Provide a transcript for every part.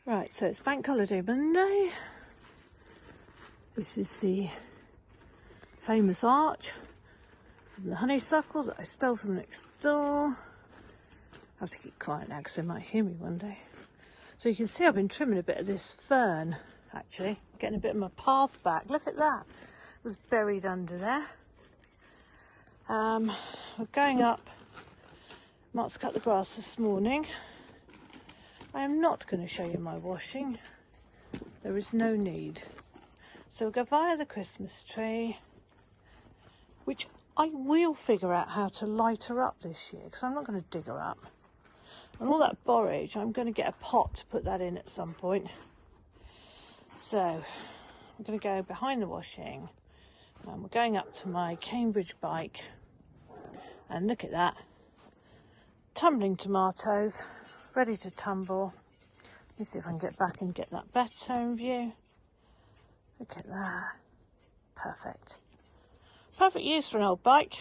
Right, so it's Bank Holiday Monday. This is the famous arch from the honeysuckle that I stole from next door. I have to keep quiet now because they might hear me one day. So you can see I've been trimming a bit of this fern, actually. Getting a bit of my path back. Look at that. It was buried under there. We're going up. Mark's cut the grass this morning. I am not going to show you my washing. There is no need. So we'll go via the Christmas tree, which I will figure out how to light her up this year, because I'm not going to dig her up. And all that borage, I'm going to get a pot to put that in at some point. So I'm going to go behind the washing, and we're going up to my Cambridge bike. And look at that. Tumbling tomatoes, ready to tumble. Let me see if I can get back and get that better in view. Look at that. Perfect. Perfect use for an old bike.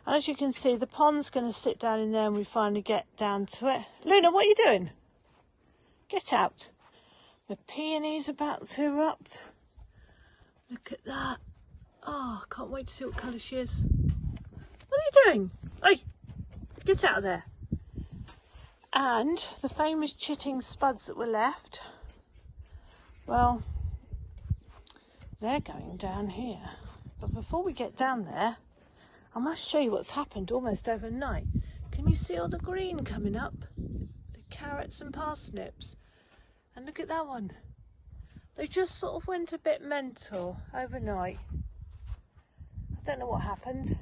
And as you can see, the pond's going to sit down in there and we finally get down to it. Luna, what are you doing? Get out. The peony's about to erupt. Look at that. Oh, I can't wait to see what colour she is. What are you doing? Hey, get out of there. And the famous chitting spuds that were left, well, they're going down here. But before we get down there, I must show you what's happened almost overnight. Can you see all the green coming up? The carrots and parsnips. And look at that one. They just sort of went a bit mental overnight. I don't know what happened.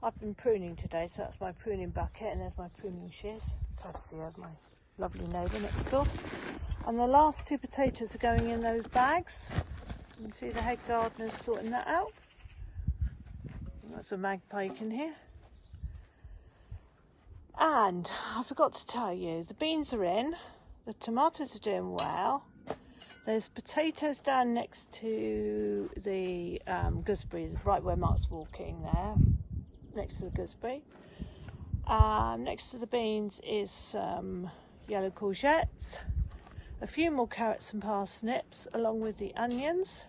I've been pruning today, so that's my pruning bucket, and there's my pruning shears. Courtesy of my lovely neighbour next door. And the last two potatoes are going in those bags. You can see the head gardener's sorting that out. That's a magpie you can hear. And I forgot to tell you, the beans are in, the tomatoes are doing well. There's potatoes down next to the gooseberry, right where Mark's walking there, next to the gooseberry. Next to the beans is some yellow courgettes, a few more carrots and parsnips, along with the onions,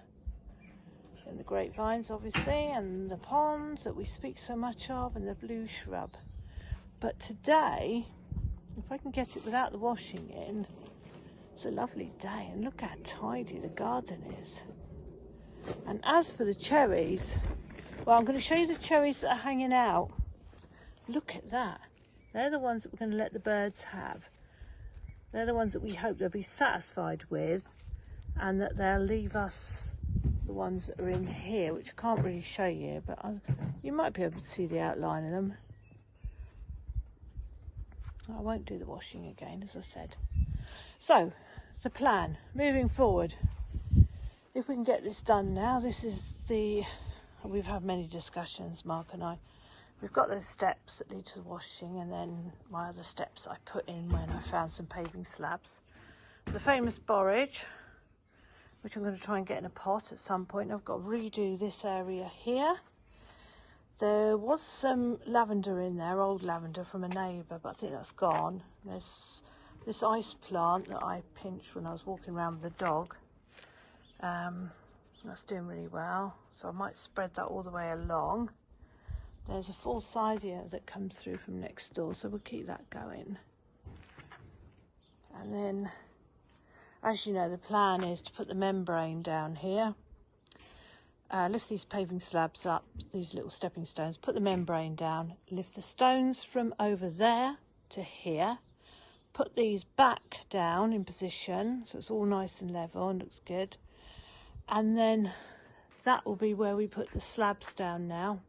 and the grapevines obviously, and the ponds that we speak so much of, and the blue shrub. But today, if I can get it without the washing in, it's a lovely day, and look how tidy the garden is. And as for the cherries, well, I'm going to show you the cherries that are hanging out. Look at that. They're the ones that we're going to let the birds have. They're the ones that we hope they'll be satisfied with, and that they'll leave us the ones that are in here, which I can't really show you, but you might be able to see the outline of them. I won't do the washing again, as I said. So, the plan, moving forward. If we can get this done now, this is we've had many discussions, Mark and I. We've got those steps that lead to the washing, and then my other steps I put in when I found some paving slabs. The famous borage, which I'm going to try and get in a pot at some point. I've got to redo this area here. There was some lavender in there, old lavender from a neighbour, but I think that's gone. There's this ice plant that I pinched when I was walking around with the dog. That's doing really well, so I might spread that all the way along. There's a forsythia that comes through from next door, so we'll keep that going. And then, as you know, the plan is to put the membrane down here. Lift these paving slabs up, these little stepping stones, put the membrane down, lift the stones from over there to here, put these back down in position, so it's all nice and level and looks good. And then that will be where we put the slabs down now,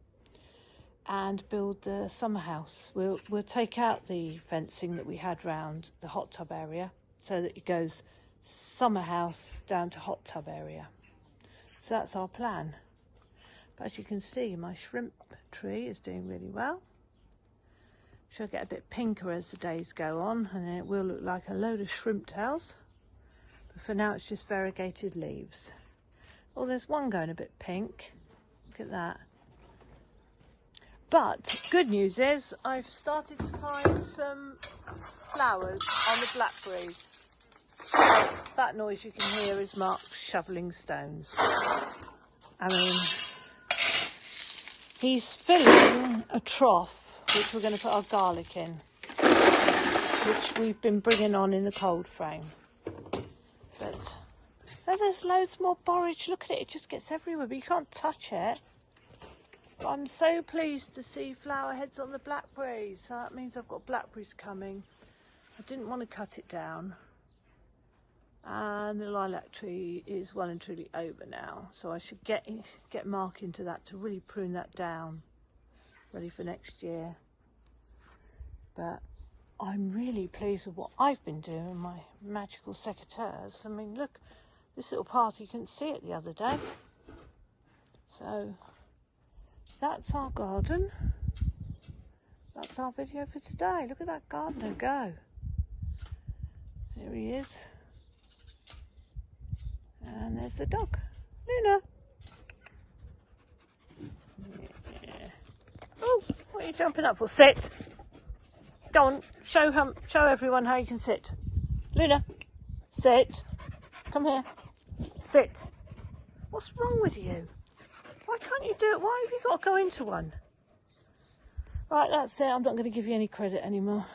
and build the summer house. We'll take out the fencing that we had round the hot tub area, so that it goes summer house down to hot tub area. So that's our plan. But as you can see, my shrimp tree is doing really well. She'll get a bit pinker as the days go on, and then it will look like a load of shrimp tails. But for now it's just variegated leaves. Oh, there's one going a bit pink. Look at that. But good news is I've started to find some flowers on the blackberries. That noise you can hear is Mark shoveling stones. I mean, he's filling a trough which we're going to put our garlic in, which we've been bringing on in the cold frame. But oh, there's loads more borage. Look at it, it just gets everywhere, but you can't touch it. But I'm so pleased to see flower heads on the blackberries. So that means I've got blackberries coming. I didn't want to cut it down. And the lilac tree is well and truly over now, so I should get Mark into that to really prune that down, ready for next year. But I'm really pleased with what I've been doing, my magical secateurs. I mean, look, this little part, you couldn't see it the other day. So that's our garden. That's our video for today. Look at that gardener go. There he is. And there's the dog, Luna. Yeah. Oh, what are you jumping up for? Sit. Go on, show everyone how you can sit. Luna, sit. Come here. Sit. What's wrong with you? Why can't you do it? Why have you got to go into one? Right, that's it. I'm not going to give you any credit anymore.